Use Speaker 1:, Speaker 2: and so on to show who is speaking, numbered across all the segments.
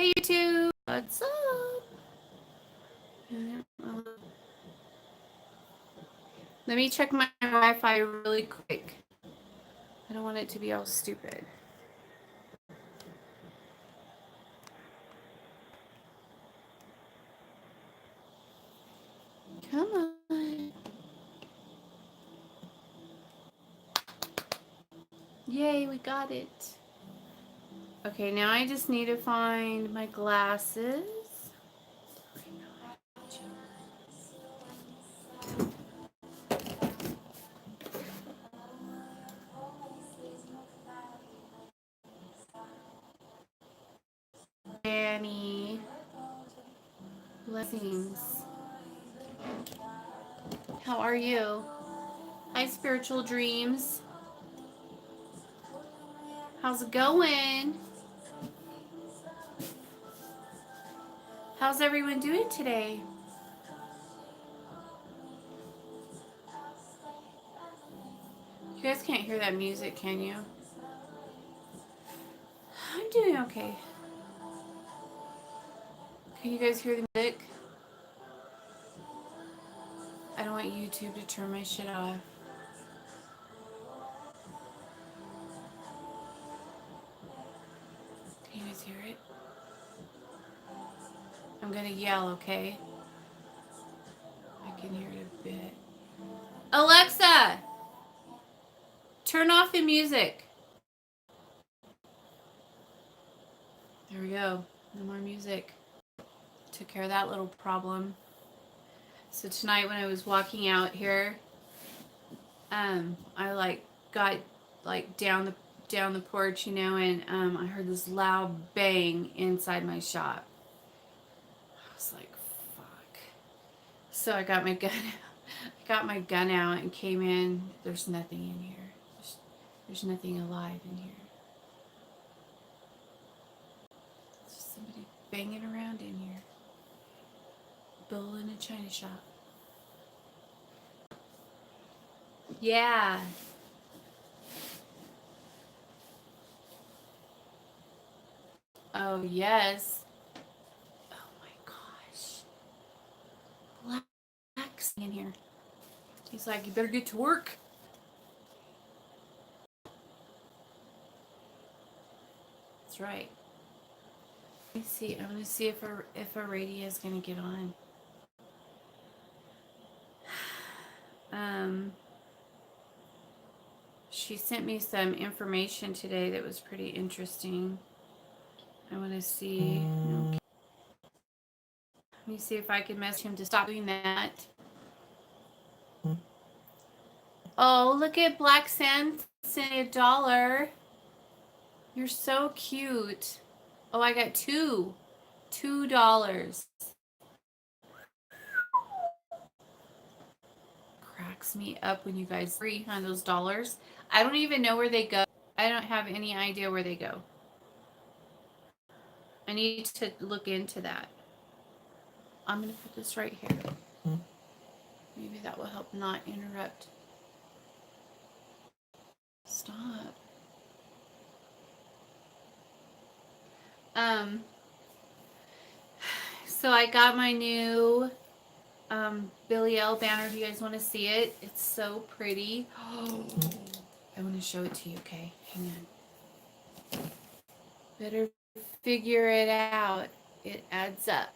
Speaker 1: Hey YouTube, what's up? Let me check my Wi-Fi really quick. I don't want it to be all stupid. Come on. Yay, we got it. Okay, now I just need to find my glasses. Annie. Blessings. How are you? Hi, Spiritual Dreams. How's it going? How's everyone doing today? You guys can't hear that music, can you? I'm doing okay. Can you guys hear the music? I don't want YouTube to turn my shit off. Can you guys hear it? I'm gonna yell, okay? I can hear it a bit. Alexa! Turn off the music. There we go. No more music. Took care of that little problem. So tonight when I was walking out here, I got down the porch, and I heard this loud bang inside my shop. I was like, fuck. So I got my gun out and came in. There's nothing in here. There's nothing alive in here. It's just somebody banging around in here. Bull in a china shop. Yeah. Oh, yes. Oh my gosh. Black's in here. He's like, you better get to work. That's right. Let me see. I'm gonna see if a radio is gonna get on. She sent me some information today that was pretty interesting. I want to see. Okay. Let me see if I can message him to stop doing that. Oh, look at Black Sand sent $1. You're so cute. Oh, I got $2. Cracks me up when you guys free on those dollars. I don't even know where they go. I don't have any idea where they go. I need to look into that. I'm going to put this right here. Maybe that will help not interrupt. Stop. So I got my new Billy L banner. If you guys want to see it, it's so pretty. Oh, I want to show it to you. Okay, hang on. Better figure it out. It adds up.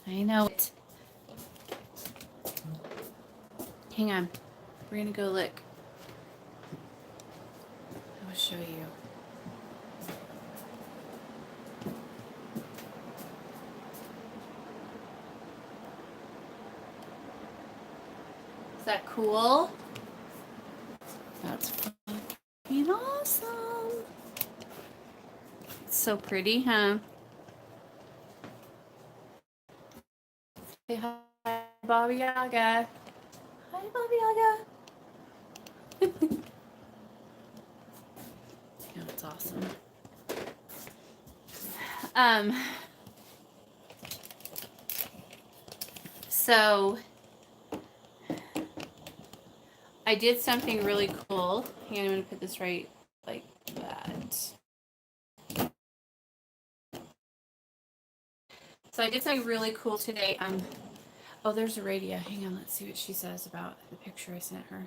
Speaker 1: I know it. Hang on. We're gonna go look. I will show you. Is that cool? That's fucking awesome. It's so pretty, huh? Say hi, Baba Yaga. Hi, Baba Yaga. Yeah, it's awesome. So I did something really cool. Hang on, I'm gonna put this right like that. So I did something really cool today. Oh, there's a radio. Hang on, let's see what she says about the picture I sent her.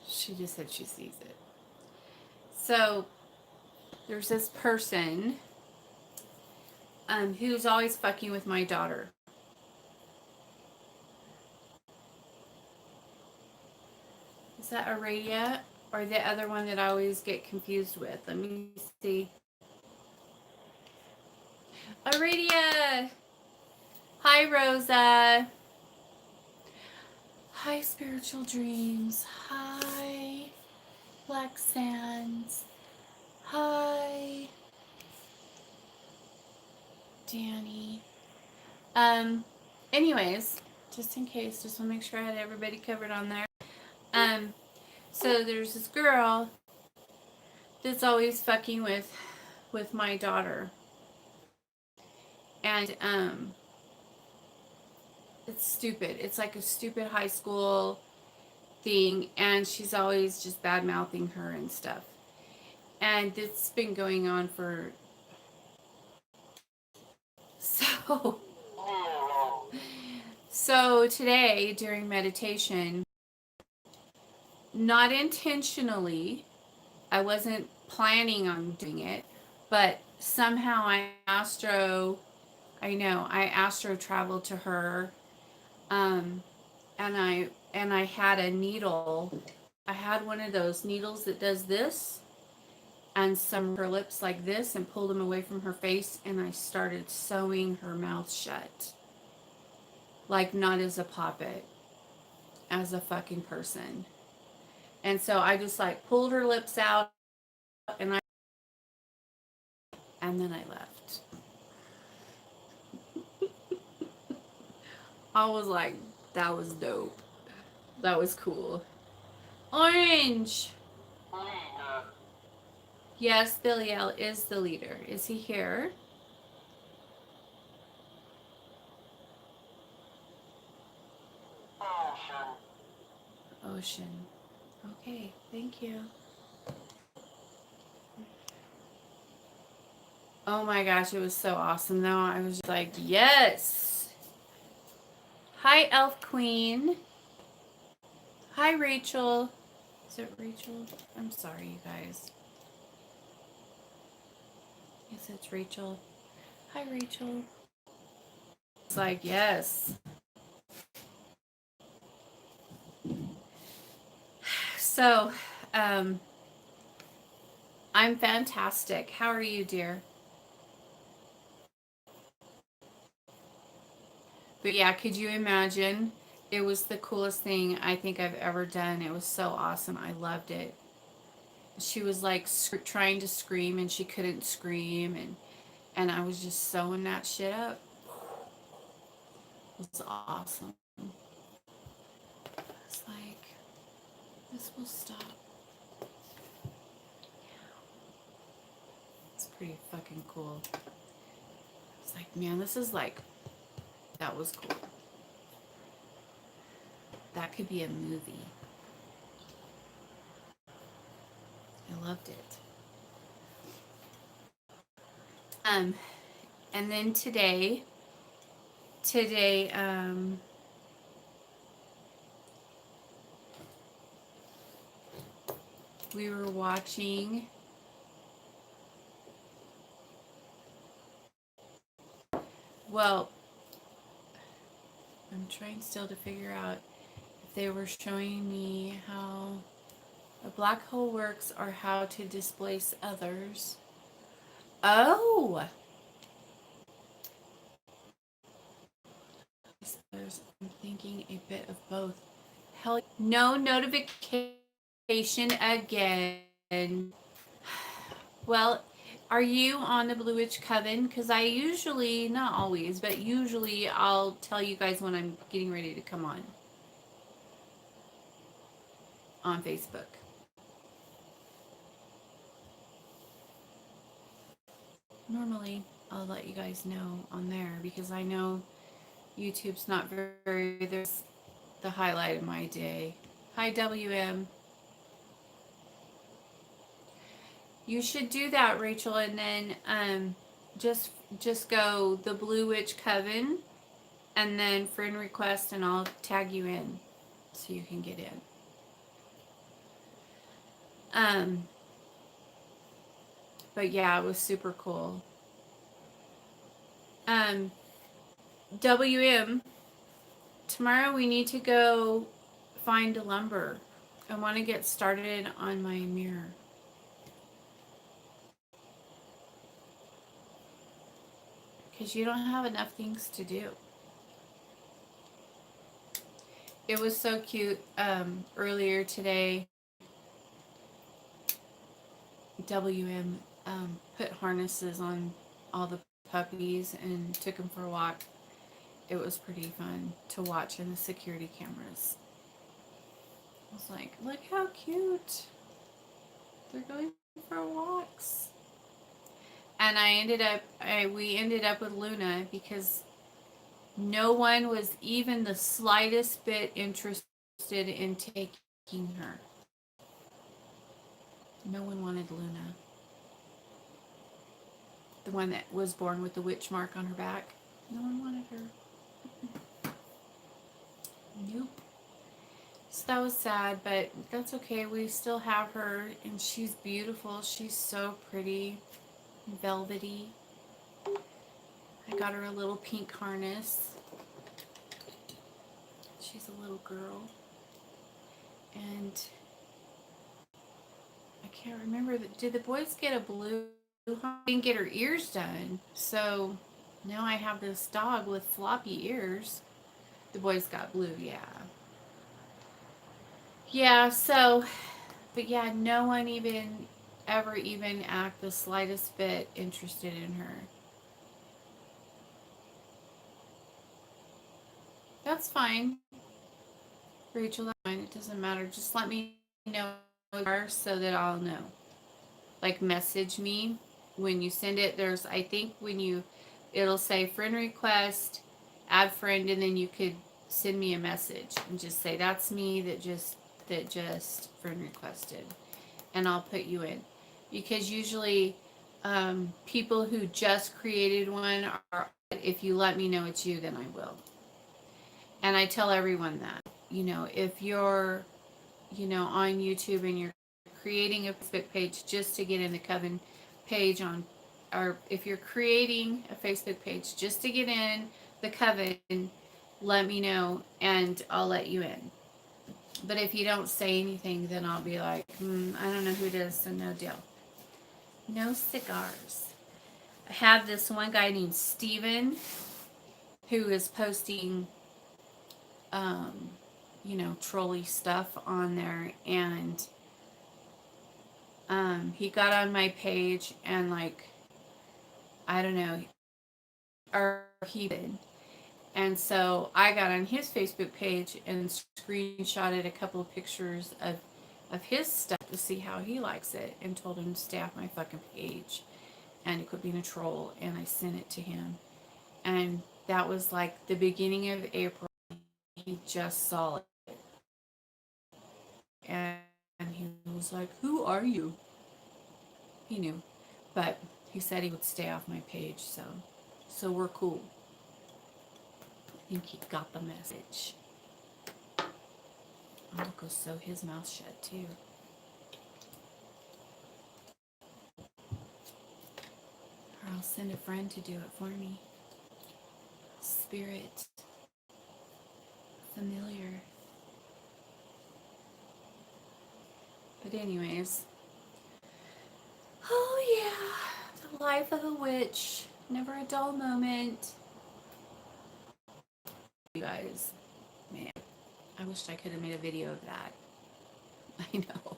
Speaker 1: She just said she sees it. So there's this person who's always fucking with my daughter. Is that Aradia or the other one that I always get confused with? Let me see. Aradia! Hi, Rosa. Hi, Spiritual Dreams. Hi, Black Sands. Hi, Danny. Anyways, just in case, just want to make sure I had everybody covered on there. So there's this girl that's always fucking with my daughter. And, it's stupid. It's like a stupid high school thing, and she's always just bad mouthing her and stuff. And it's been going on for so today during meditation, not intentionally, I wasn't planning on doing it, but somehow I astro traveled to her, and I had a needle. I had one of those needles that does this, and some of her lips like this, and pulled them away from her face, and I started sewing her mouth shut. Like, not as a puppet, as a fucking person. And so I just like pulled her lips out, and then I left. I was like, that was dope. That was cool. Orange! Yes, Billy L is the leader. Is he here? Ocean. Okay, thank you. Oh my gosh, it was so awesome though. I was just like, yes! Hi, Elf Queen. Hi, Rachel. Is it Rachel? I'm sorry, you guys. Yes, it's Rachel. Hi, Rachel. It's like, yes. So, I'm fantastic. How are you, dear? But yeah, could you imagine? It was the coolest thing I think I've ever done. It was so awesome. I loved it. She was like trying to scream and she couldn't scream, and I was just sewing that shit up. It was awesome. It's like, this will stop. It's pretty fucking cool. It's like, man, this is like, that was cool. That could be a movie. I loved it. And then today, we were watching well, I'm trying still to figure out if they were showing me how a black hole works or how to displace others. Oh! I'm thinking a bit of both. Hell, no notification again. Well, are you on the Blue Witch Coven? Because I usually, not always, but usually I'll tell you guys when I'm getting ready to come on Facebook. Normally, I'll let you guys know on there because I know YouTube's not very, there's the highlight of my day. Hi, WM. You should do that, Rachel, and then just go the Blue Witch Coven, and then friend request, and I'll tag you in so you can get in. But yeah, it was super cool. WM, tomorrow we need to go find lumber. I want to get started on my mirror. Because you don't have enough things to do. It was so cute. Earlier today, WM put harnesses on all the puppies and took them for a walk. It was pretty fun to watch in the security cameras. I was like, look how cute. They're going for walks. And we ended up with Luna because no one was even the slightest bit interested in taking her. No one wanted Luna. The one that was born with the witch mark on her back. No one wanted her. Nope. So that was sad, but that's okay. We still have her, and she's beautiful. She's so pretty, velvety. I got her a little pink harness. She's a little girl. And I can't remember, did the boys get a blue? I didn't get her ears done. So now I have this dog with floppy ears. The boys got blue, yeah. Yeah, so, but yeah, no one ever even act the slightest bit interested in her. That's fine, Rachel, that's fine. It doesn't matter. Just let me know so that I'll know. Like, message me when you send it. There's, I think it'll say friend request, add friend, and then you could send me a message and just say, that's me that just friend requested, and I'll put you in. Because usually people who just created one are, if you let me know it's you, then I will. And I tell everyone that, if you're, on YouTube and you're creating a Facebook page just to get in the Coven page or if you're creating a Facebook page just to get in the Coven, let me know and I'll let you in. But if you don't say anything, then I'll be like, I don't know who it is, so no deal. No cigars. I have this one guy named Steven who is posting trolley stuff on there, and he got on my page and I don't know, or he did. And so I got on his Facebook page and screenshotted a couple of pictures of his stuff to see how he likes it, and told him to stay off my fucking page and quit being a troll, and I sent it to him. And that was like the beginning of April. He just saw it. And he was like, who are you? He knew. But he said he would stay off my page, so we're cool. I think he got the message. I'm gonna go sew his mouth shut too. Or I'll send a friend to do it for me. Spirit. Familiar. But anyways. Oh yeah. The life of a witch. Never a dull moment. You guys. Man. I wish I could have made a video of that. I know.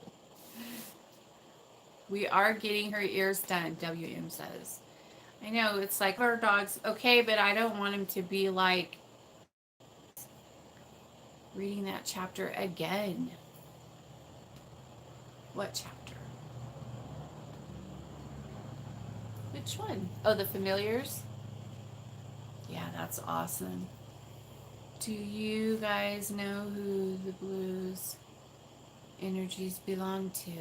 Speaker 1: We are getting her ears done, WM says. I know, it's like our dogs, okay, but I don't want him to be like reading that chapter again. What chapter? Which one? Oh, the familiars? Yeah, that's awesome. Do you guys know who the blues energies belong to?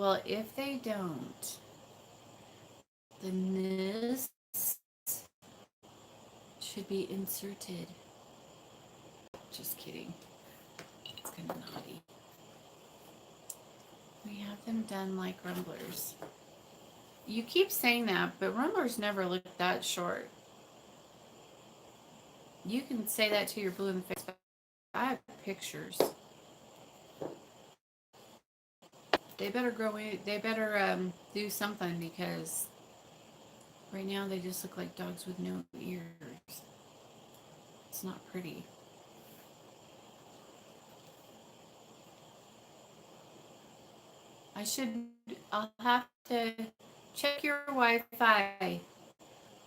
Speaker 1: Well, if they don't, then this should be inserted. Just kidding. It's kind of naughty. We have them done like Rumblers. You keep saying that, but Rumblers never look that short. You can say that to your blue in the face, but I have pictures. They better grow in. They better do something, because right now they just look like dogs with no ears. It's not pretty. I'll have to check your Wi-Fi.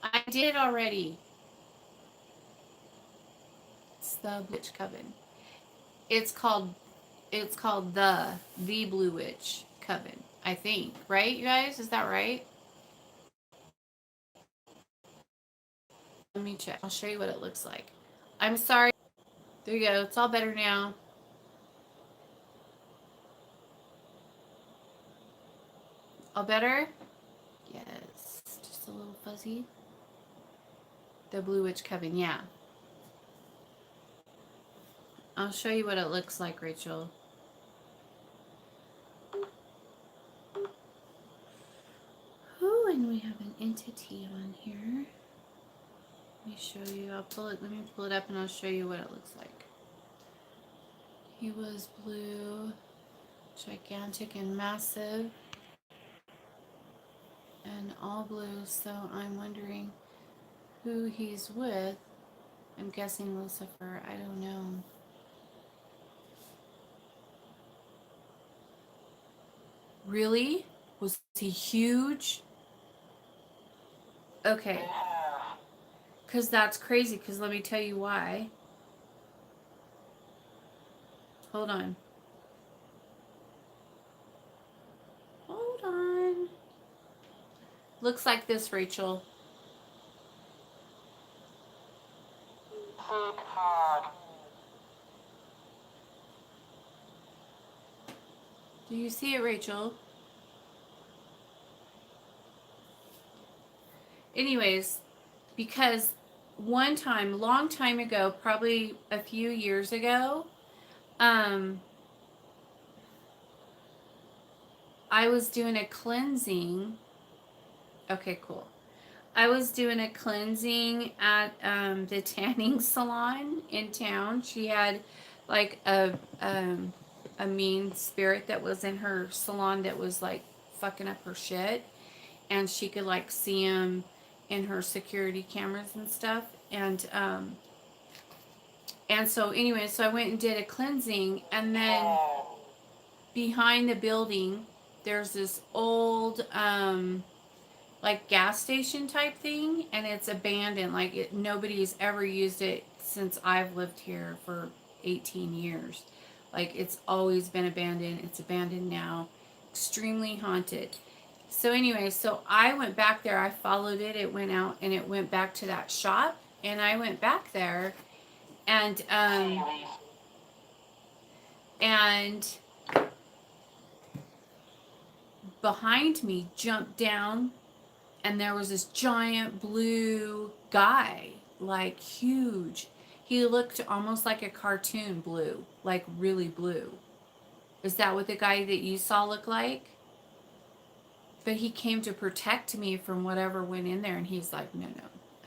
Speaker 1: I did already. It's the Witch Coven. It's called the Blue Witch Coven, I think. Right, you guys? Is that right? Let me check. I'll show you what it looks like. I'm sorry. There you go. It's all better now. All better? Yes. Just a little fuzzy. The Blue Witch Coven, yeah. I'll show you what it looks like, Rachel. Oh, and we have an entity on here. Let me show you. Let me pull it up and I'll show you what it looks like. He was blue, gigantic and massive, and all blue, so I'm wondering who he's with. I'm guessing Lucifer. I don't know. Really? Was he huge? Okay. Because that's crazy, because let me tell you why. Hold on. Hold on. Looks like this, Rachel. Do you see it, Rachel? Anyways, because one time, long time ago, probably a few years ago, I was doing a cleansing. Okay, cool. I was doing a cleansing at the tanning salon in town. She had like a mean spirit that was in her salon that was like fucking up her shit, and she could like see him in her security cameras and stuff. And so anyway, so I went and did a cleansing, and then behind the building there's this old like gas station type thing, and it's abandoned. Like nobody's ever used it since I've lived here for 18 years. Like it's always been abandoned. It's abandoned now. Extremely haunted. So anyway, so I went back there. I followed it. It went out and it went back to that shop. And I went back there, and behind me jumped down, and there was this giant blue guy, like huge. He looked almost like a cartoon blue, like really blue. Is that what the guy that you saw looked like? But he came to protect me from whatever went in there, and he's like, no,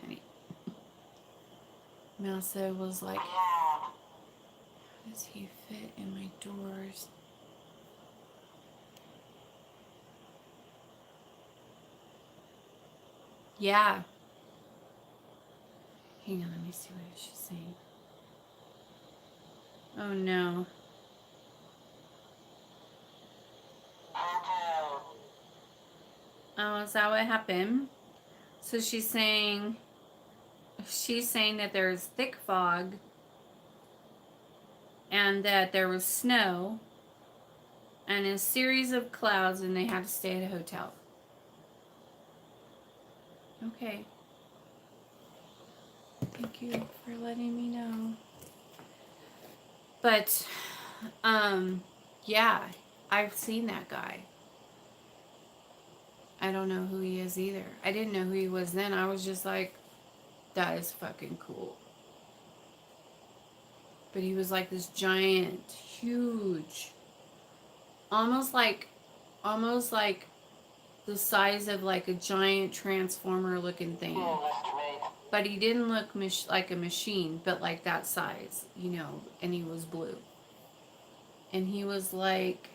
Speaker 1: honey. Mousa was like, how does he fit in my doors? Yeah. Hang on, let me see what she's saying. Oh no. Oh, is that what happened? So she's saying that there's thick fog and that there was snow and a series of clouds, and they had to stay at a hotel. Okay. Thank you for letting me know. But, yeah, I've seen that guy. I don't know who he is either. I didn't know who he was then. I was just like, that is fucking cool. But he was like this giant, huge, almost like the size of like a giant transformer looking thing. But he didn't look like a machine, but like that size, you know, and he was blue. And he was like,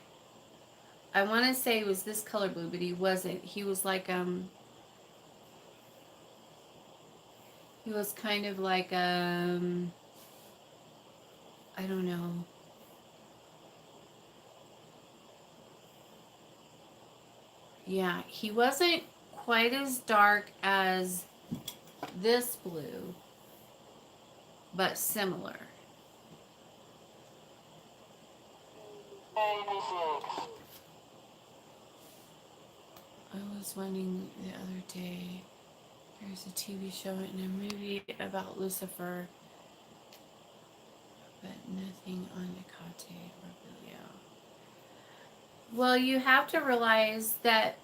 Speaker 1: I want to say it was this color blue, but he wasn't. He was like, he was kind of like, I don't know. Yeah, he wasn't quite as dark as this blue, but similar. 86. I was wondering the other day, there's a TV show and a movie about Lucifer, but nothing on Hecate or Belial. Well, you have to realize that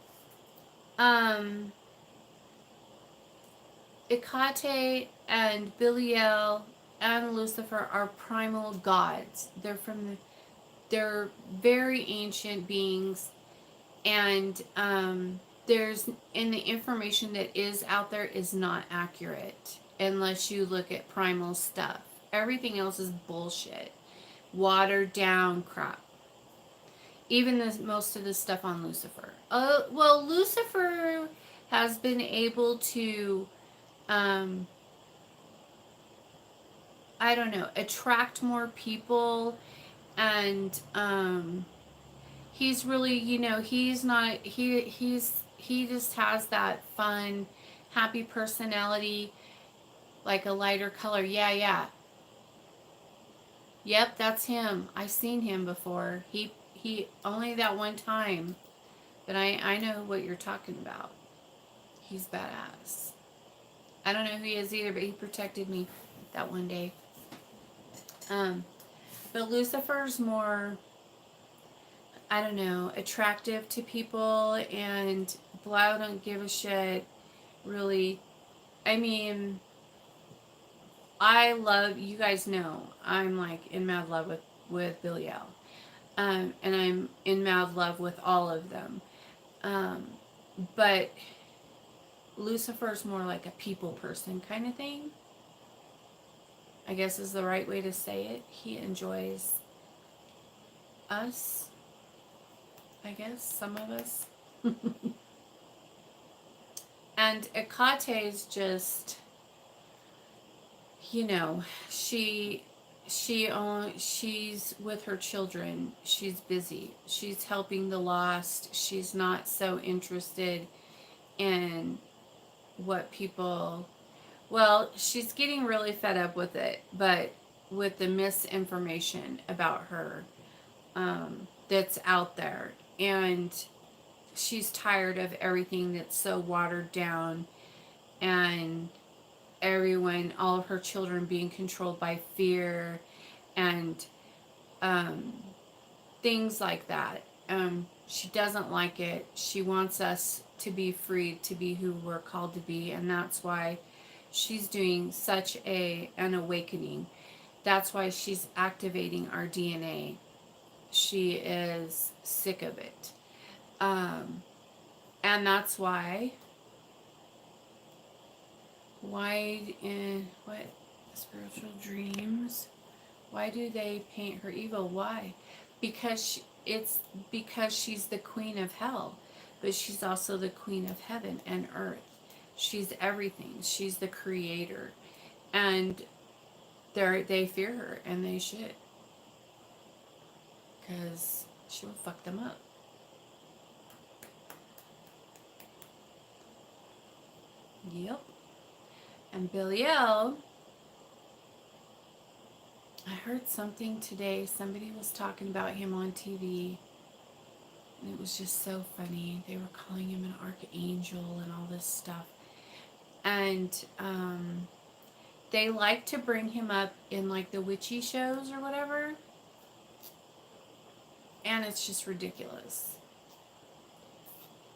Speaker 1: Hecate and Belial and Lucifer are primal gods. They're very ancient beings, and there's and the information that is out there is not accurate unless you look at primal stuff. Everything else is bullshit, watered down crap. Even most of the stuff on Lucifer. Well, Lucifer has been able to, I don't know, attract more people, and he's really, you know, he's not, he just has that fun, happy personality, like a lighter color. Yeah. Yep, that's him. I've seen him before. He only that one time, but I know what you're talking about. He's badass. I don't know who he is either, but he protected me that one day. But Lucifer's more, I don't know, attractive to people, and Blau don't give a shit, really. I mean, I love, you guys know, I'm like in mad love with Belial. And I'm in mad love with all of them. But Lucifer's more like a people person kind of thing, I guess is the right way to say it. He enjoys us, I guess, some of us. And Hecate is just, you know, she's with her children. She's busy. She's helping the lost. She's not so interested in what people, well, she's getting really fed up with it, but with the misinformation about her that's out there. And she's tired of everything that's so watered down, and everyone, all of her children being controlled by fear and things like that. She doesn't like it. She wants us to be free to be who we're called to be, and that's why she's doing such an awakening. That's why she's activating our DNA. She is sick of it. And that's why in what spiritual dreams, why do they paint her evil? Why? Because because she's the queen of hell, but she's also the queen of heaven and earth. She's everything. She's the creator, and they fear her, and they should, because she will fuck them up. Yep. And Belial, I heard something today. Somebody was talking about him on TV, and it was just so funny. They were calling him an archangel and all this stuff. And they like to bring him up in like the witchy shows or whatever. And it's just ridiculous.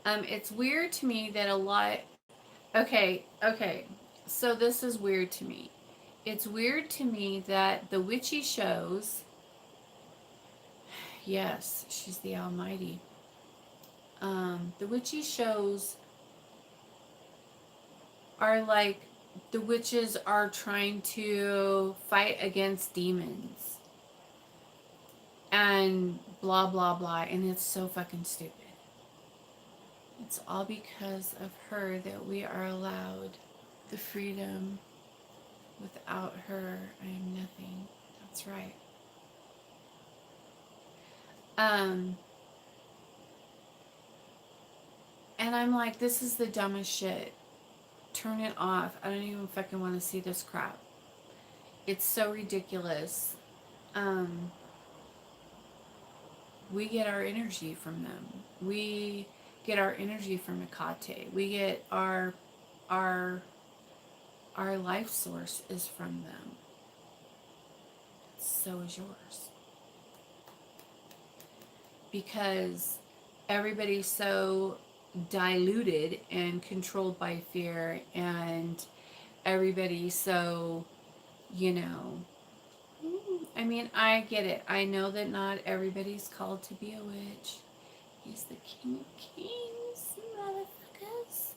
Speaker 1: It's weird to me that a lot. Okay. So this is weird to me. It's weird to me that the witchy shows. Yes, she's the Almighty. The witchy shows are like the witches are trying to fight against demons and blah blah blah, and it's so fucking stupid. It's all because of her that we are allowed the freedom. Without her, I am nothing. That's right. And I'm like, this is the dumbest shit. Turn it off. I don't even fucking want to see this crap. It's so ridiculous. We get our energy from them. We get our energy from Hecate. We get our life source is from them. So is yours. Because everybody's so diluted and controlled by fear, and everybody's so, you know, I mean, I get it. I know that not everybody's called to be a witch. He's the King of Kings, motherfuckers.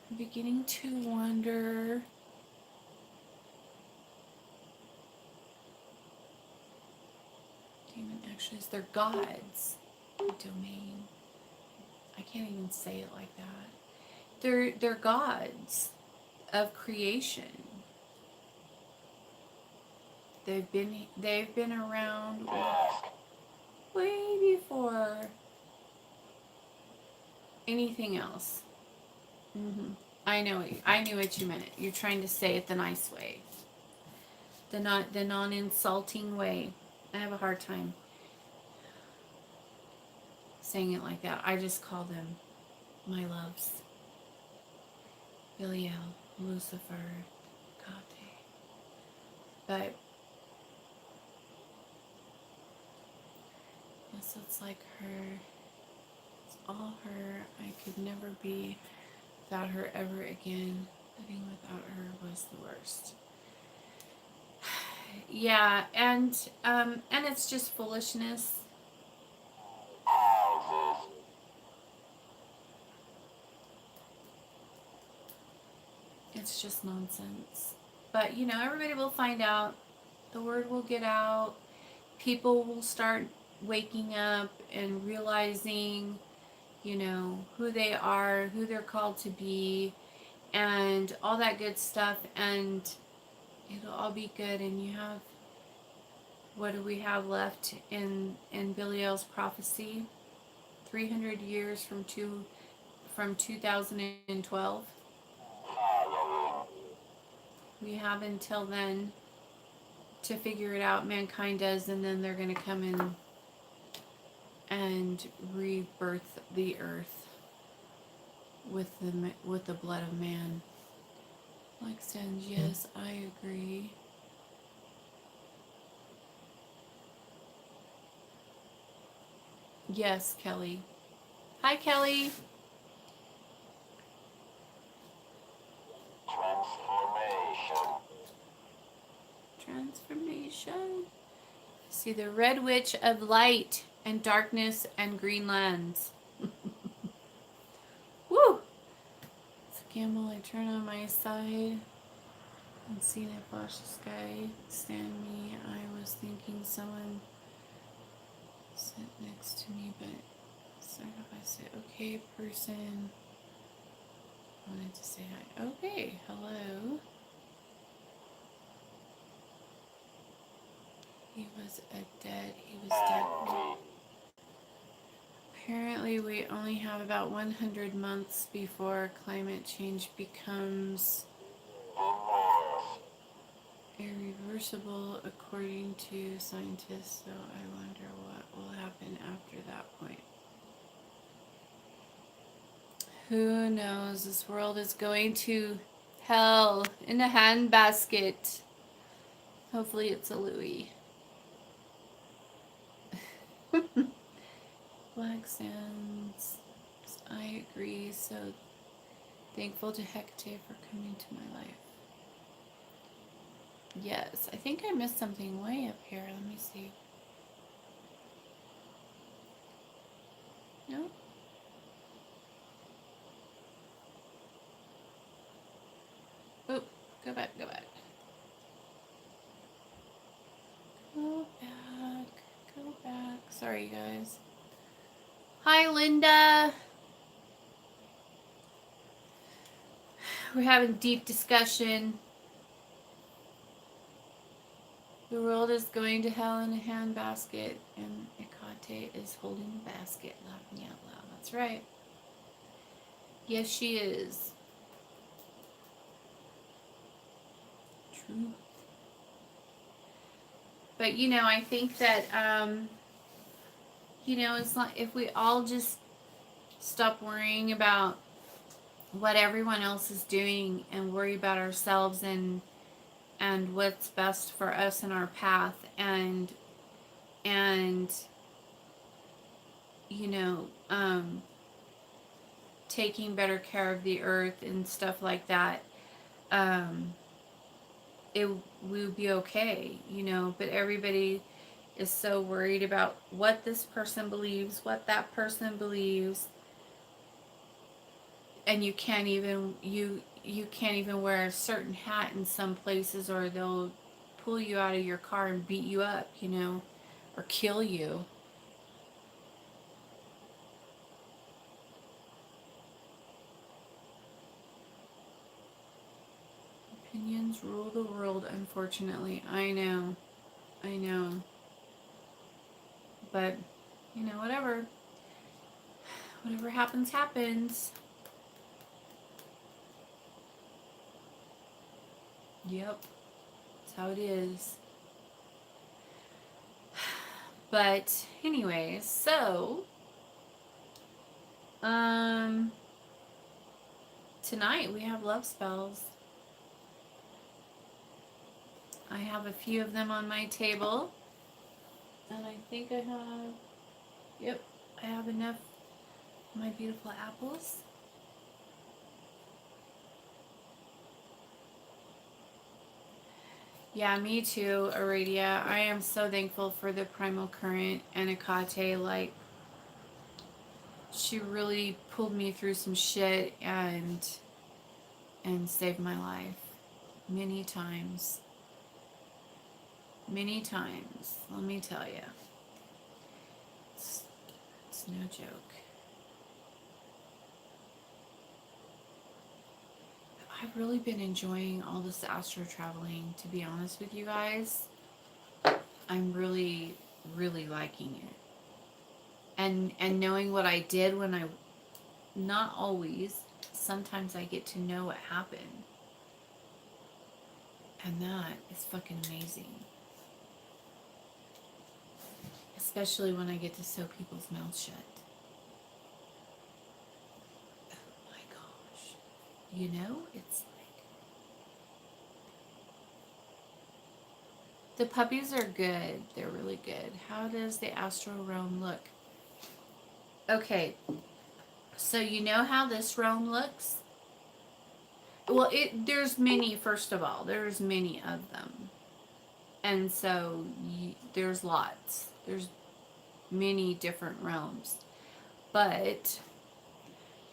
Speaker 1: I'm beginning to wonder. Demon actually is their gods. Domain. I can't even say it like that. They're gods of creation. They've been around way before anything else. I knew what you meant. You're trying to say it the nice way, the non-insulting way. I have a hard time saying it like that. I just call them my loves. Belial, Lucifer, Kate. But yes, it's like her. It's all her. I could never be without her ever again. Living without her was the worst. Yeah, and it's just foolishness. It's just nonsense. But you know, everybody will find out. The word will get out. People will start waking up and realizing, you know, who they are, who they're called to be, and all that good stuff, and it'll all be good. And you have, what do we have left in Belial's prophecy? 300 years from 2012. We have until then to figure it out. Mankind does, and then they're going to come in and rebirth the earth with the blood of man. Like Sens, yes, I agree. Yes, Kelly. Hi, Kelly. Transformation. See the Red Witch of light and darkness and green lands. Woo! So gamble, I turn on my side and see that flash the sky. Stand me. I was thinking someone sit next to me, but sorry if I said okay, person. I wanted to say hi. Okay, hello. He was dead. Apparently, we only have about 100 months before climate change becomes irreversible, according to scientists. So I wonder what will happen after that point. Who knows? This world is going to hell in a handbasket. Hopefully, it's a Louis. Black Sands I agree. So thankful to Hecate for coming to my life. Yes, I think I missed something way up here. Let me see. No? Oh, go back, go back. Go back, go back. Sorry, guys. Hi, Linda. We're having deep discussion. The world is going to hell in a handbasket, and Hecate is holding the basket, laughing out loud. That's right. Yes, she is. True. But you know, I think that you know, it's like if we all just stop worrying about what everyone else is doing and worry about ourselves and what's best for us in our path and you know, taking better care of the earth and stuff like that, um, it we would be okay, you know. But everybody is so worried about what this person believes, what that person believes, and you can't even wear a certain hat in some places, or they'll pull you out of your car and beat you up, you know, or kill you. Opinions rule the world, unfortunately. I know. I know. But, you know, whatever. Whatever happens, happens. Yep. That's how it is. But, anyways, so, um, tonight we have love spells. I have a few of them on my table. And I think I have, yep, I have enough of my beautiful apples. Yeah, me too, Aradia. I am so thankful for the primal current and Hecate. Like, she really pulled me through some shit and saved my life many times. Many times, let me tell you. It's no joke. I've really been enjoying all this astro traveling, to be honest with you guys. I'm really, really liking it. And knowing what I did when I, not always, sometimes I get to know what happened. And that is fucking amazing. Especially when I get to sew people's mouths shut. Oh my gosh. You know, it's like... The puppies are good. They're really good. How does the astral realm look? Okay. So you know how this realm looks? Well, there's many, first of all. There's many of them. And so there's lots. There's many different realms. But,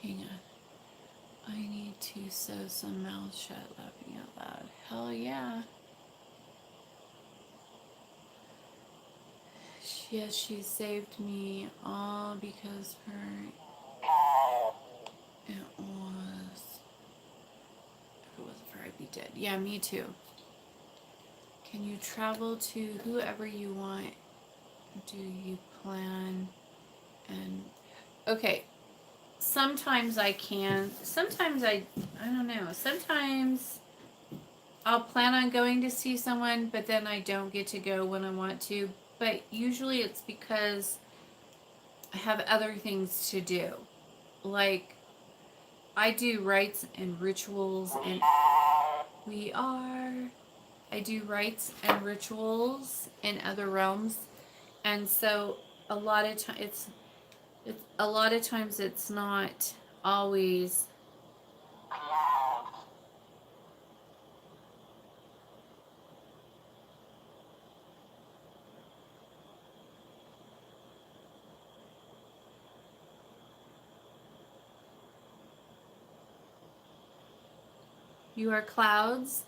Speaker 1: hang on. I need to sew some mouths shut, laughing out loud. Hell yeah. Yes, she saved me all because it was, if it wasn't for her, I'd be dead. Yeah, me too. Can you travel to whoever you want? Do you plan and... Okay, sometimes I can. Sometimes I don't know. Sometimes I'll plan on going to see someone, but then I don't get to go when I want to. But usually it's because I have other things to do. Like, I do rites and rituals, and I do rites and rituals in other realms. And so a lot of time It's a lot of times it's not always. You are clouds.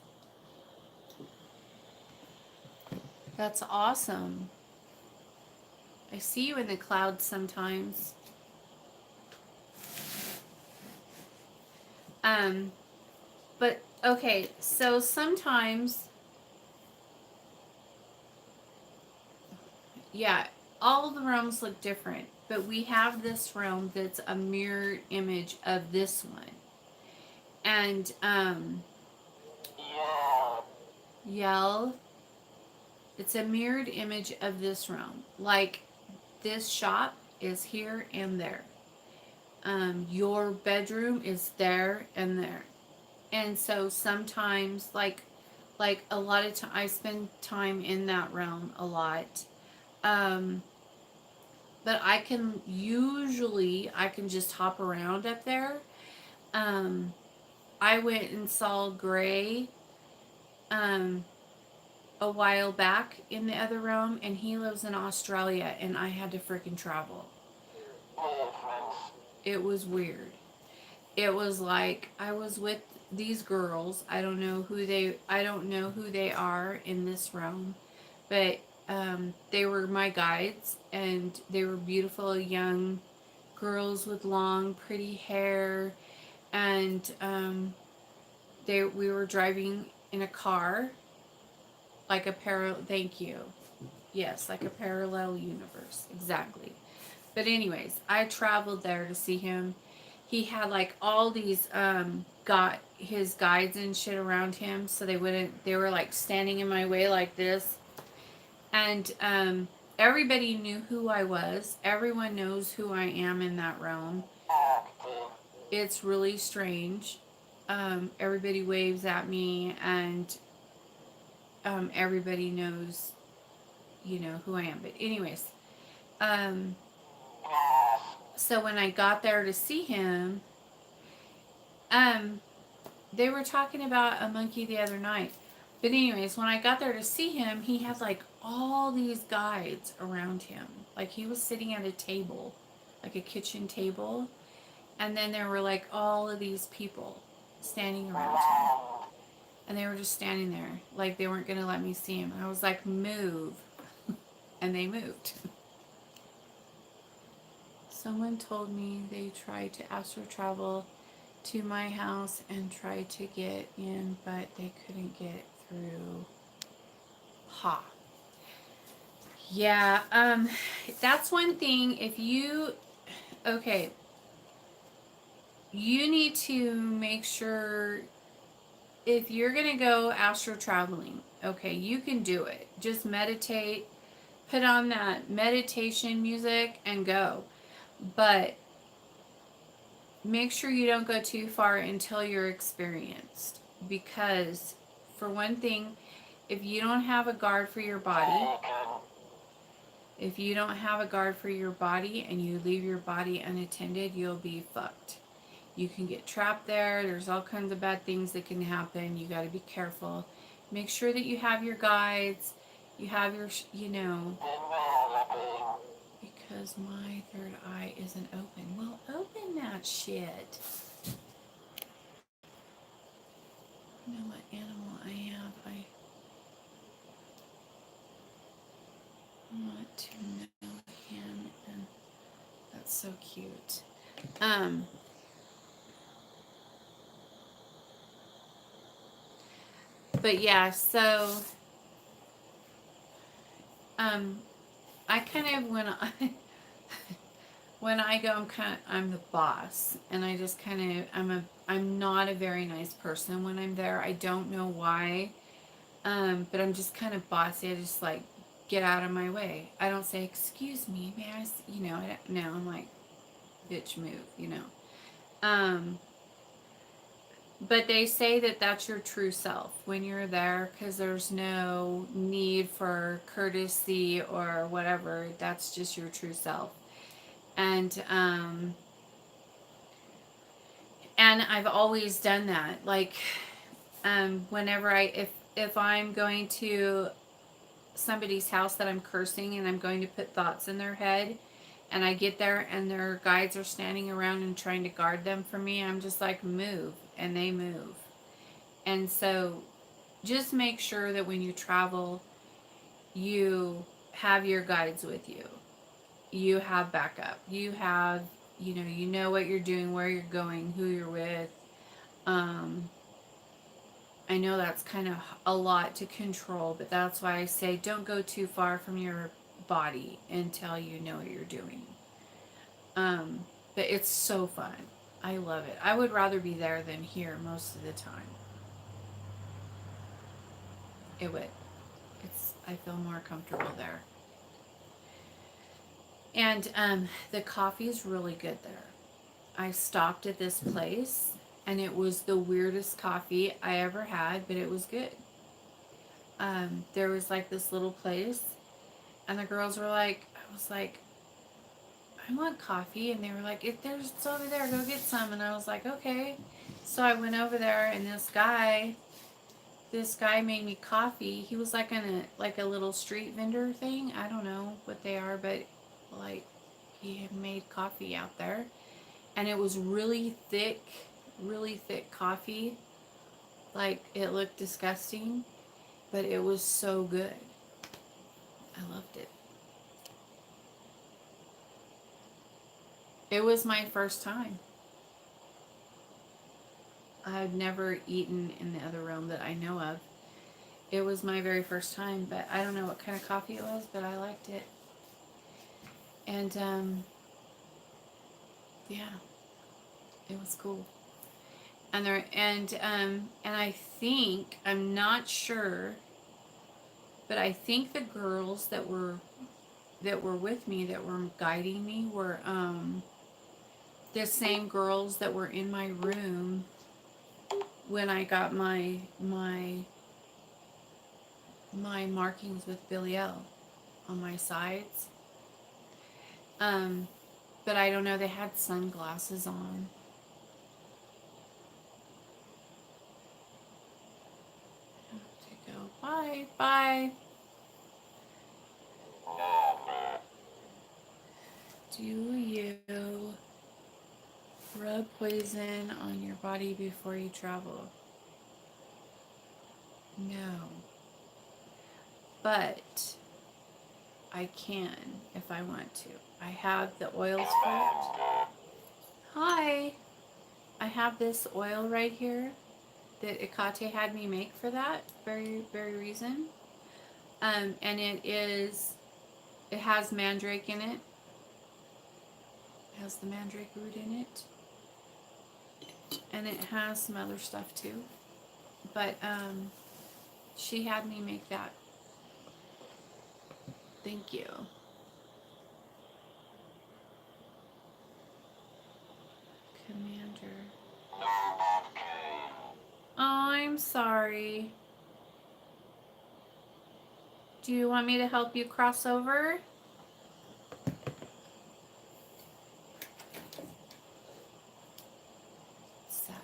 Speaker 1: That's awesome. I see you in the clouds sometimes. But okay, so sometimes, yeah, all the realms look different, but we have this realm that's a mirrored image of this one. And yell, it's a mirrored image of this realm. Like this shop is here and there. Your bedroom is there and there. And so sometimes, like a lot of time, I spend time in that realm a lot. Um, but I can just hop around up there. Um, I went and saw Gray um, a while back in the other realm, and he lives in Australia, and I had to freaking travel. It was weird. It was like I was with these girls. I don't know who they are in this realm, but they were my guides, and they were beautiful young girls with long, pretty hair, and we were driving in a car, like a parallel. Thank you. Yes, like a parallel universe, exactly. But anyways, I traveled there to see him. He had like all these got his guides and shit around him, so they were like standing in my way like this. And everybody knew who I was. Everyone knows who I am in that realm. It's really strange. Everybody waves at me, and everybody knows, who I am. But anyways, um, so when I got there to see him, um, they were talking about a monkey the other night. But anyways, when I got there to see him, he had like all these guides around him. Like he was sitting at a table, like a kitchen table, and then there were like all of these people standing around him. And they were just standing there, like they weren't gonna let me see him. I was like, move. And they moved. Someone told me they tried to astral travel to my house and tried to get in, but they couldn't get through. Ha. Yeah, that's one thing. Okay, you need to make sure if you're gonna go astral traveling, okay, you can do it. Just meditate, put on that meditation music and go. But make sure you don't go too far until you're experienced. Because, for one thing, if you don't have a guard for your body, if you don't have a guard for your body and you leave your body unattended, you'll be fucked. You can get trapped there. There's all kinds of bad things that can happen. You got to be careful. Make sure that you have your guides. You have your, because my third eye isn't open. Well, open that shit. I know what animal I have. I want to know him, and that's so cute. But yeah, so I kind of when I go, I'm the boss, and I just kind of I'm not a very nice person when I'm there. I don't know why, but I'm just kind of bossy. I just like get out of my way. I don't say excuse me, may I? No, I'm like, bitch, move. But they say that that's your true self when you're there, because there's no need for courtesy or whatever. That's just your true self. And and I've always done that. Like, whenever if I'm going to somebody's house that I'm cursing and I'm going to put thoughts in their head, and I get there and their guides are standing around and trying to guard them from me, I'm just like, move, and they move. And so just make sure that when you travel, you have your guides with you. You have backup. You have, you know what you're doing, where you're going, who you're with. I know that's kind of a lot to control, but that's why I say don't go too far from your body until you know what you're doing. But it's so fun. I love it. I would rather be there than here most of the time. It would. I feel more comfortable there. And the coffee is really good there. I stopped at this place and it was the weirdest coffee I ever had, but it was good. There was like this little place and the girls were like, I was like, I want coffee. And they were like, if there's, it's over there, go get some. And I was like, okay. So I went over there and this guy made me coffee. He was like like a little street vendor thing. I don't know what they are, but like he had made coffee out there. And it was really thick coffee. Like it looked disgusting, but it was so good. I loved it. It was my first time. I've never eaten in the other room that I know of. It was my very first time, but I don't know what kind of coffee it was, but I liked it. And yeah, it was cool. And I think, I'm not sure, but I think the girls that were with me, that were guiding me, were the same girls that were in my room when I got my markings with Billy L on my sides. But I don't know, they had sunglasses on. I have to go. Bye. Bye. Do you rub poison on your body before you travel? No. But I can if I want to. I have the oils for it. Hi. I have this oil right here that Ikate had me make for that very, very reason. And it has mandrake in it. It has the mandrake root in it. And it has some other stuff too. But she had me make that. Thank you. Commander. Oh, I'm sorry. Do you want me to help you cross over? Sad.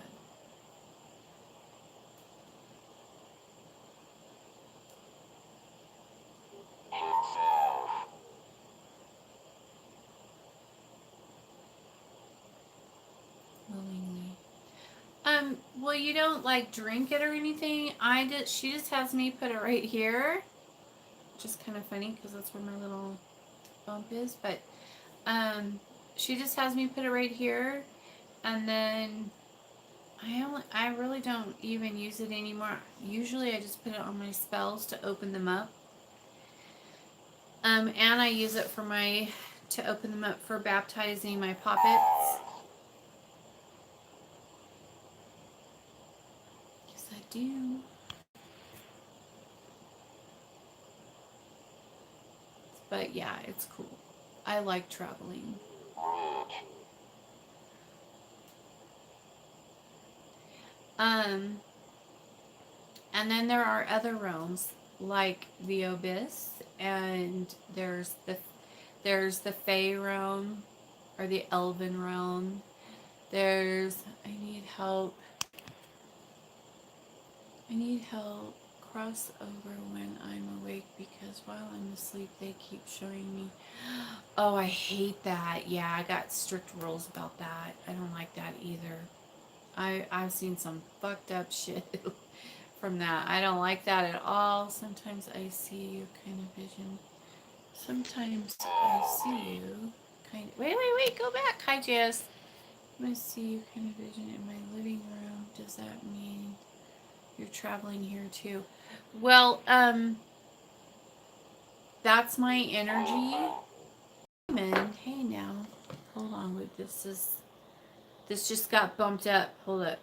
Speaker 1: Willingly. Well, you don't like drink it or anything. She just has me put it right here. Which is kind of funny because that's where my little bump is. But she just has me put it right here, and then I really don't even use it anymore. Usually I just put it on my spells to open them up. And I use it to open them up for baptizing my poppets. Yes, I do. But yeah, it's cool. I like traveling. And then there are other realms like the Abyss, and there's the Fae realm, or the elven realm. There's, I need help. I need help. Cross over when I'm awake because while I'm asleep they keep showing me. Oh, I hate that. Yeah, I got strict rules about that. I don't like that either. I've seen some fucked up shit from that. I don't like that at all. Sometimes I see you kind of vision. Sometimes I see you kind of. Wait. Go back. Hi, Jess. I see you kind of vision in my living room. Does that mean you're traveling here too? Well, that's my energy. Hey now. Hold on, wait, this just got bumped up. Hold up.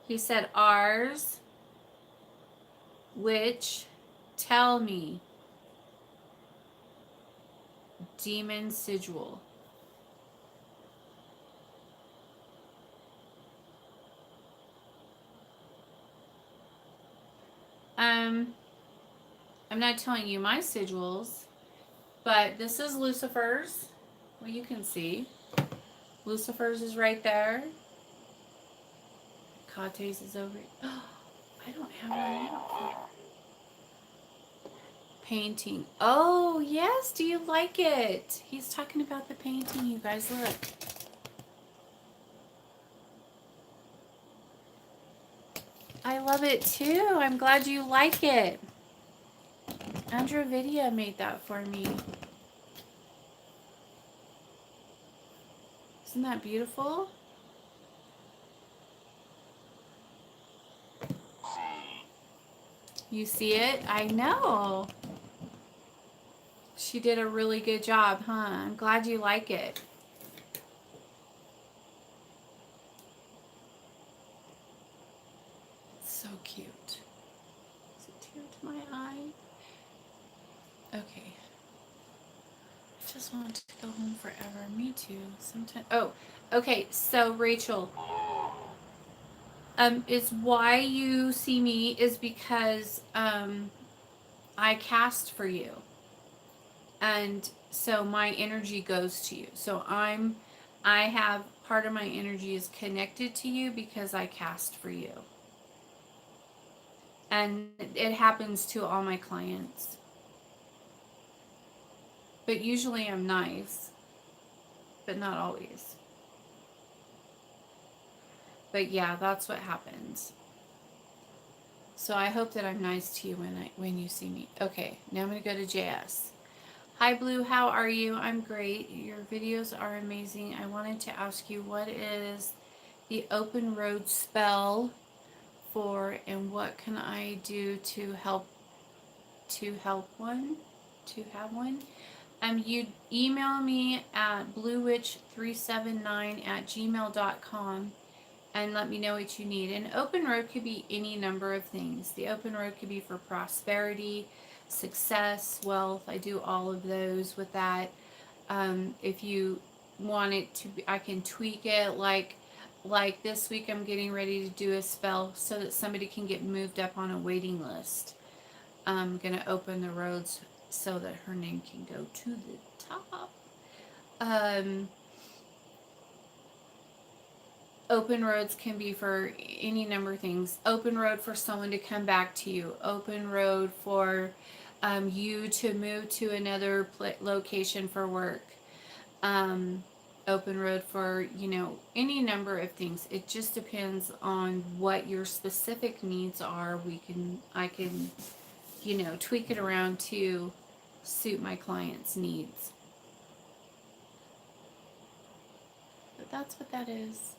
Speaker 1: He said ours, which tell me demon sigil. I'm not telling you my sigils, but this is Lucifer's. Well, you can see. Lucifer's is right there. Kate's is over. Oh, I don't have my outfit. Painting. Oh, yes. Do you like it? He's talking about the painting, you guys. Look. I love it too. I'm glad you like it. Androvidia made that for me. Isn't that beautiful? You see it? I know. She did a really good job, huh? I'm glad you like it. So cute. Is it tear to my eye? Okay. I just want to go home forever. Me too. Sometimes. Oh, okay. So Rachel, is why you see me is because I cast for you, and so my energy goes to you. So I have part of my energy is connected to you because I cast for you, and it happens to all my clients. But usually I'm nice, but not always. But yeah, that's what happens. So I hope that I'm nice to you when you see me. Okay, now I'm going to go to JS. Hi Blue, how are you? I'm great. Your videos are amazing. I wanted to ask you, what is the open road spell for, and what can I do to help one? To have one? You email me at bluewitch379@gmail.com and let me know what you need. An open road could be any number of things. The open road could be for prosperity, success, wealth. I do all of those with that. If you want it to be, I can tweak it. Like this week, I'm getting ready to do a spell so that somebody can get moved up on a waiting list. I'm gonna open the roads so that her name can go to the top. Open roads can be for any number of things. Open road for someone to come back to you. Open road for you to move to another location for work. Open road for, any number of things. It just depends on what your specific needs are. I can, tweak it around to suit my client's needs. But that's what that is.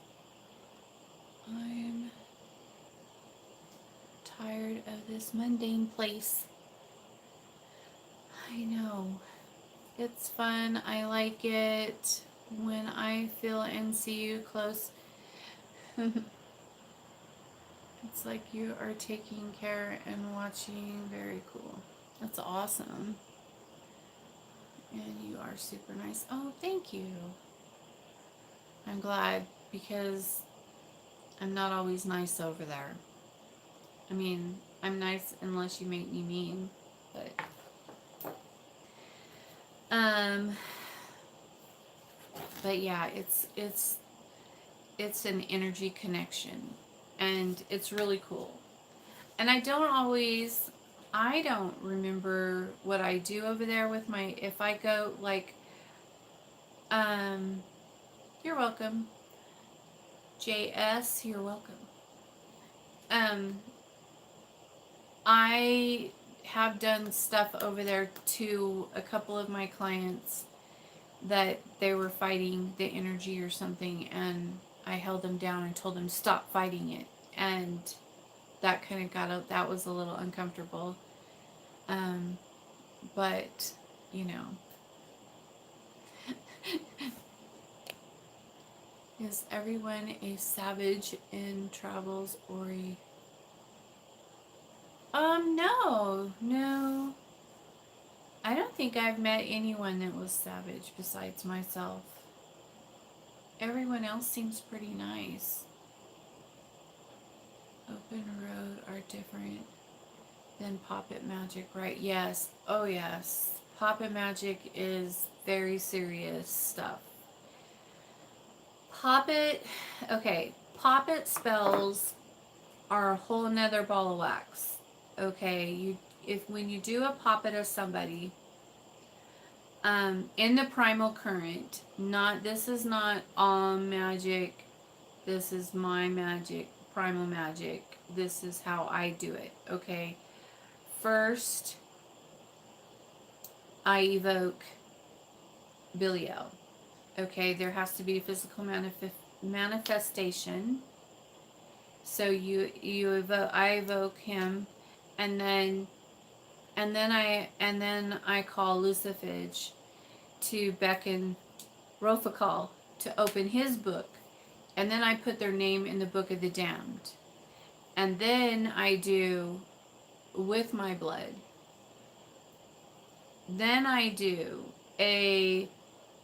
Speaker 1: I'm tired of this mundane place. I know. It's fun. I like it when I feel and see you close. It's like you are taking care and watching. Very cool. That's awesome. And you are super nice. Oh, thank you. I'm glad, because I'm not always nice over there. I mean, I'm nice unless you make me mean. But um but yeah, it's an energy connection, and it's really cool. And I don't remember what I do over there with my, if I go like, um you're welcome. JS, you're welcome. um I have done stuff over there to a couple of my clients that they were fighting the energy or something, and I held them down and told them stop fighting it, and that kind of got out, that was a little uncomfortable. um but you know, is everyone a savage in travels, Ori? No, I don't think I've met anyone that was savage besides myself. Everyone else seems pretty nice. Open road are different than Poppet Magic, right? Yes. Oh, yes. Poppet Magic is very serious stuff. Poppet, okay, Poppet spells are a whole nother ball of wax. Okay, if when you do a Poppet of somebody, in the primal current, not, this is not all magic, this is my magic, primal magic, this is how I do it. Okay, first I evoke Belial. Okay, there has to be a physical manifestation. So I evoke him, and then I call Luciphage to beckon Rophakal to open his book, and then I put their name in the book of the damned, and then I do with my blood. Then I do a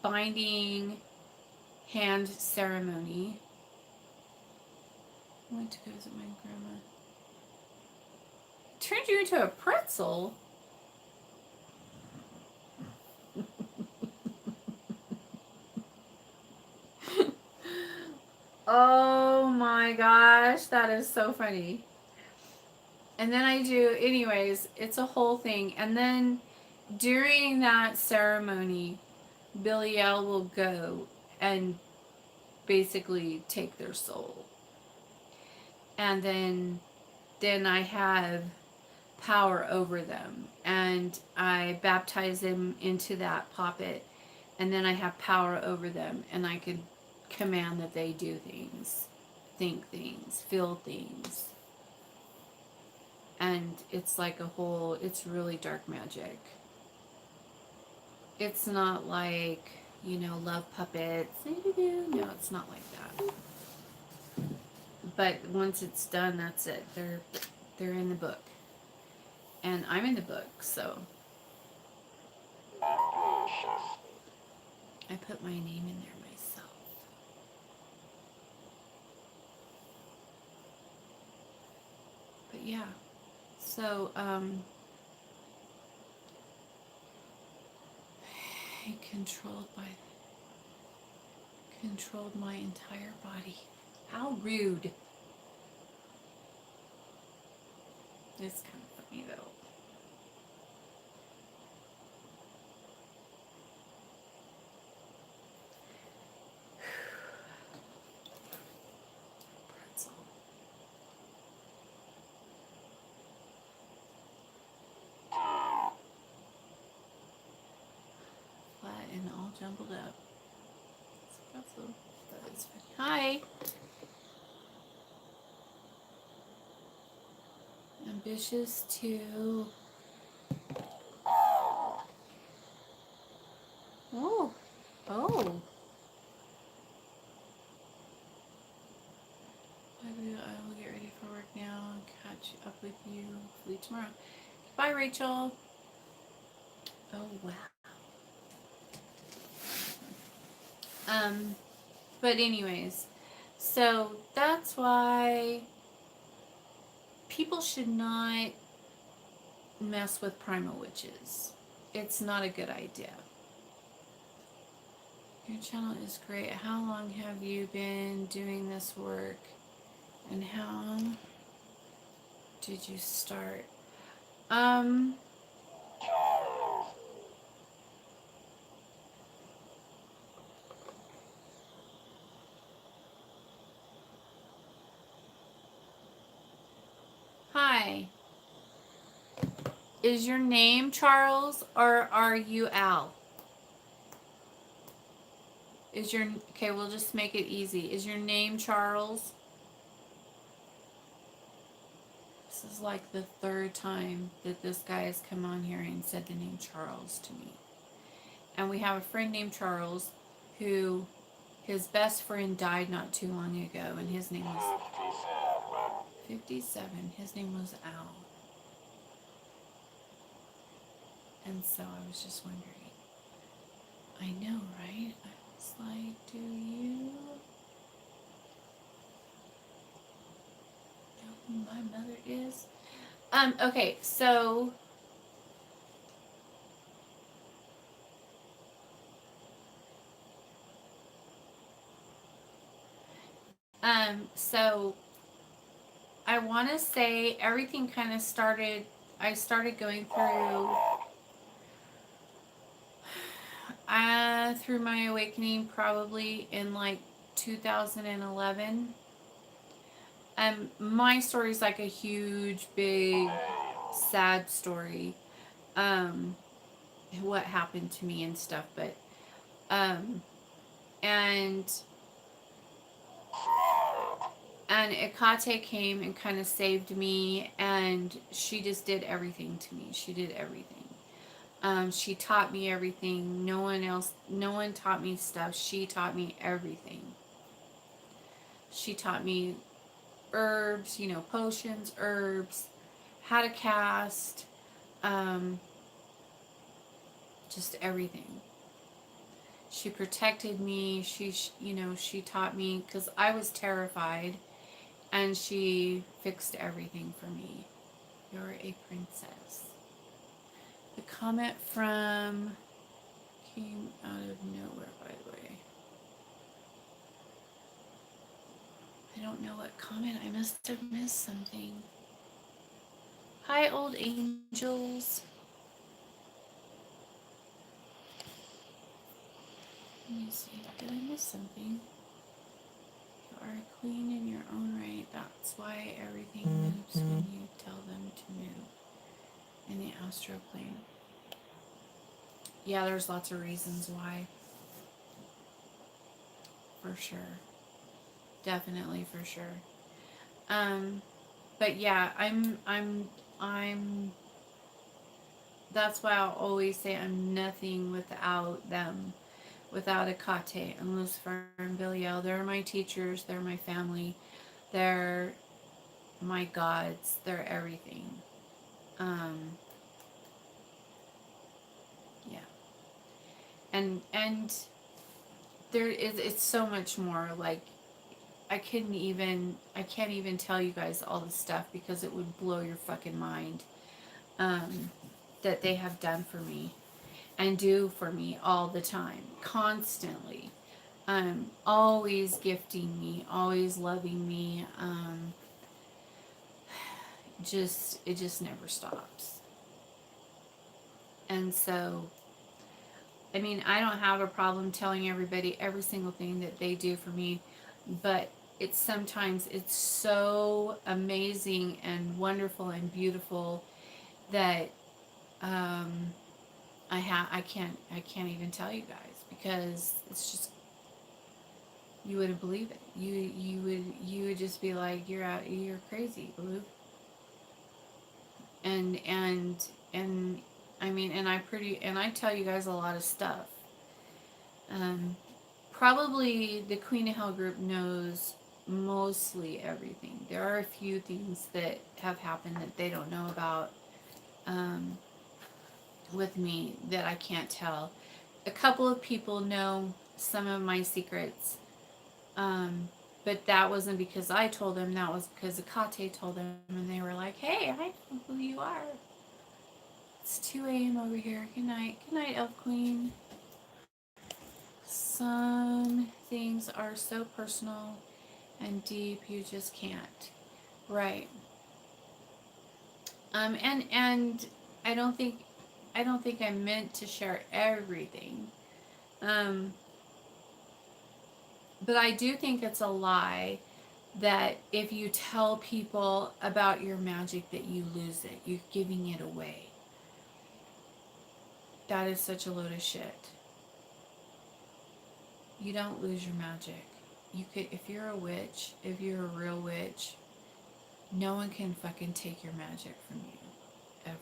Speaker 1: binding hand ceremony. I went to go visit my grandma. Turned you into a pretzel? Oh my gosh, that is so funny. And then I do, anyways, it's a whole thing. And then during that ceremony, Belial will go and basically take their soul. And then I have power over them, and I baptize them into that poppet, and then I have power over them, and I could command that they do things, think things, feel things. And it's like a whole, it's really dark magic. It's not like, love puppets. No, it's not like that. But once it's done, that's it. They're in the book. And I'm in the book, so I put my name in there myself. But yeah. So, controlled my entire body. How rude. It's kind of funny though. Pretzel. Flat and all jumbled up. It's a pretzel. That is funny. Hi. Ambitious too. Oh. Oh. I will get ready for work now and catch up with you hopefully tomorrow. Bye, Rachel. Oh, wow. But anyways, so that's why people should not mess with primal witches. It's not a good idea. Your channel is great. How long have you been doing this work? And how did you start? Um, Hi. Is your name Charles or are you Al? Okay, we'll just make it easy. Is your name Charles? This is like the third time that this guy has come on here and said the name Charles to me. And we have a friend named Charles who his best friend died not too long ago, and his name was 57. His name was Al. And so I was just wondering. I know, right? I was like, do you know who my mother is? Okay, so so I want to say everything kind of started. I started going through my awakening probably in like 2011. My story is like a huge, big, sad story. Um, what happened to me and stuff, but um, and and Ikate came and kind of saved me, and she just did everything to me. She did everything. She taught me everything. No one taught me stuff. She taught me everything. She taught me herbs, potions, herbs, how to cast, um, just everything. She protected me. She taught me because I was terrified, and she fixed everything for me. You're a princess. The comment from came out of nowhere, by the way. I don't know what comment. I must have missed something. Hi, old angels. Let me see. Did I miss something? You are a queen in your own right. That's why everything moves when you tell them to move in the astral plane. Yeah, there's lots of reasons why. For sure. Definitely for sure. But yeah, I'm that's why I'll always say I'm nothing without them, without Ikate and Lucifer and Belial. They're my teachers, they're my family, they're my gods, they're everything. Yeah. And there is it's so much more. Like I can't even tell you guys all the stuff because it would blow your fucking mind. That they have done for me and do for me all the time, constantly. Always gifting me, always loving me. It just never stops. And so, I mean, I don't have a problem telling everybody every single thing that they do for me, but sometimes it's so amazing and wonderful and beautiful that I can't even tell you guys because it's just you wouldn't believe it. You would just be like you're crazy, Blue. And and I mean and I tell you guys a lot of stuff. Um, Probably the Queen of Hell group knows mostly everything. There are a few things that have happened that they don't know about with me that I can't tell. A couple of people know some of my secrets. But that wasn't because I told them, that was because Akate told them, and they were like, hey, I know who you are. It's 2 a.m. over here. Good night. Good night, Elf Queen. Some things are so personal and deep you just can't. Right. And I don't think I meant to share everything. Um, but I do think it's a lie that if you tell people about your magic that you lose it. You're giving it away. That is such a load of shit. You don't lose your magic. You could, if you're a witch, if you're a real witch, no one can fucking take your magic from you. Ever.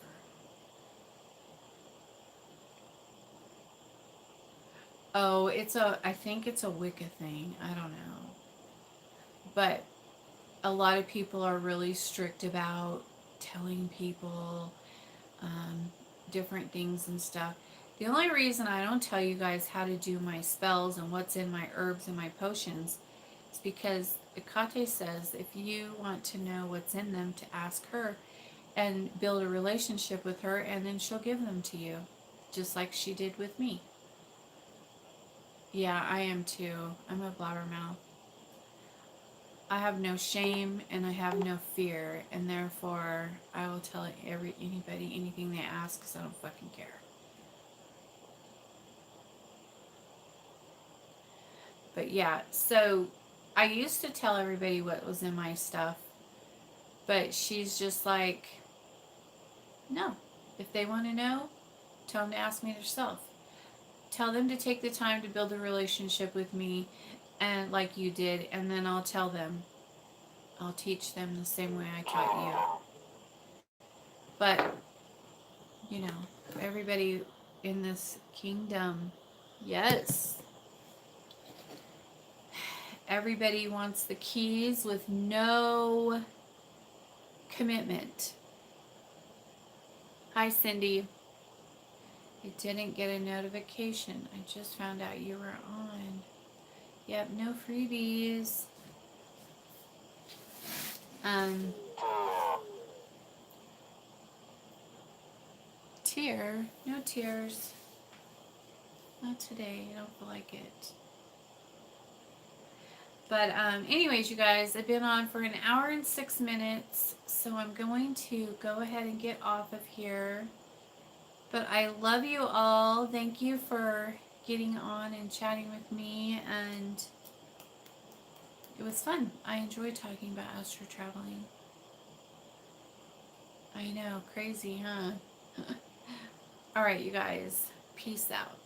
Speaker 1: Oh, I think it's a Wicca thing. I don't know. But a lot of people are really strict about telling people um, different things and stuff. The only reason I don't tell you guys how to do my spells and what's in my herbs and my potions is because Ikate says if you want to know what's in them, to ask her and build a relationship with her, and then she'll give them to you, just like she did with me. Yeah, I am too. I'm a blabbermouth. I have no shame and I have no fear, and therefore I will tell anybody anything they ask because I don't fucking care. But yeah, so I used to tell everybody what was in my stuff, but she's just like, no. If they want to know, tell them to ask me themselves. Tell them to take the time to build a relationship with me, and like you did, and then I'll tell them. I'll teach them the same way I taught you. But, you know, everybody in this kingdom, yes, everybody wants the keys with no commitment. Hi, Cindy. I didn't get a notification. I just found out you were on. Yep, no freebies. Um, tear? No tears. Not today. I don't feel like it. But anyways, you guys, I've been on for 1 hour and 6 minutes, so I'm going to go ahead and get off of here. But I love you all. Thank you for getting on and chatting with me, and it was fun. I enjoyed talking about astro traveling. I know, crazy, huh? All right, you guys. Peace out.